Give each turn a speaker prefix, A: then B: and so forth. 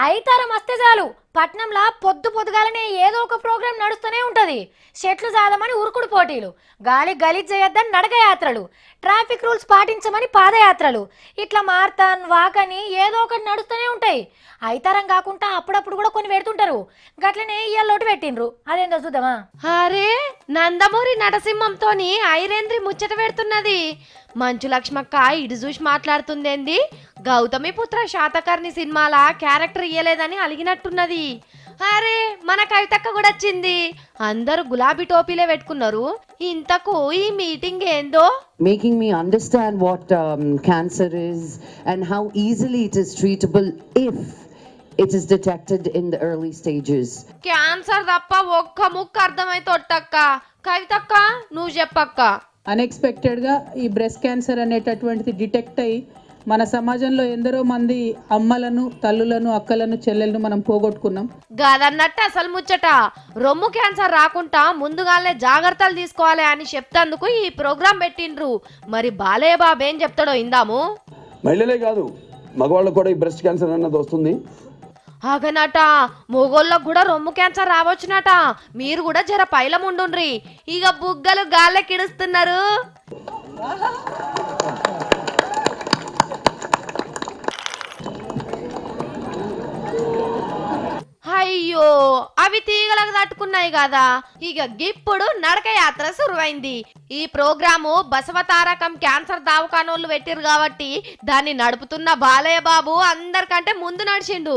A: అయితారం వస్తే చాలు పట్నంలా పొద్దు పొద్దుగాలనే ఏదో ఒక ప్రోగ్రాం నడుస్తూనే ఉంటది. చెట్లు సాదమని ఉరుకుడు పోటీలు, గాలి గలీజ్ చేయొద్దని నడక యాత్రలు, ట్రాఫిక్ రూల్స్ పాటించమని పాదయాత్రలు, ఇట్లా మారతాన్ వాకని ఏదో ఒకటి నడుస్తూనే ఉంటాయి. అయితారం కాకుండా అప్పుడప్పుడు కూడా కొన్ని పెడుతుంటారు. గట్లనే ఇయ్యాలోటి పెట్టిండ్రు, అదేందో చూద్దామా.
B: అరే నందమూరి నరసింహంతోని ఐరేంద్రి ముచ్చట పెడుతున్నది. మంచు లక్ష్మక్క ఇటు చూసి మాట్లాడుతుందేంది, గౌతమి పుత్ర శాతకర్ణి సినిమాల క్యారెక్టర్ ఇయ్యలేదని అలిగినట్టున్నది. అరే మన కవితక్క కూడా వచ్చింది. అందరూ గులాబీ టోపీలే పెట్టుకున్నారు. ఇంతకు ఈ మీటింగ్ ఏందో,
C: making me understand what cancer is and how easily it is treatable if it is detected in the early stages.
B: Cancer తప్ప ఒక్క ముక్క అర్థమైతోట్టక్క. కవితక్క నువ్వు చెప్పక్క.
D: అన్ఎక్స్పెక్టెడ్గా ఈ బ్రెస్ట్ క్యాన్సర్ అనేటటువంటిది డిటెక్ట్ అయ్యి మన సమాజంలో ఎందరో మంది అమ్మలను, తల్లులను, అక్కలను, చెల్లెలను మనం పోగొట్టుకున్నాం.
B: గదన్నట్టు అసలు ముచ్చట. రొమ్ము క్యాన్సర్ రాకుండా ముందుగానే జాగ్రత్తలు తీసుకోవాలి అని చెప్తందుకు ఈ ప్రోగ్రాం పెట్టిండ్రు. మరి బాలయ్య బాబు ఏం చెప్తాడో ఇందాము.
E: మహిళలే కాదు, మగవాళ్ళకు కూడా ఈ బ్రెస్ట్ క్యాన్సర్ అన్నది వస్తుంది.
B: అగనట మొగోళ్ళకు కూడా రొమ్ము క్యాన్సర్ రావచ్చునట. మీరు కూడా జర పైలం ఉండుండ్రి. ఇక బుగ్గలు గాల్లెకిడుస్తున్నారు. అయ్యో అవి తీగలకు తట్టుకున్నాయి కదా. ఇక ఇప్పుడు నడక యాత్ర సురువైంది. ఈ ప్రోగ్రాము బసవతారకం క్యాన్సర్ దావకానోళ్ళు పెట్టిరు కాబట్టి దాన్ని నడుపుతున్న బాలయ్య బాబు అందరికంటే ముందు నడిచిండు.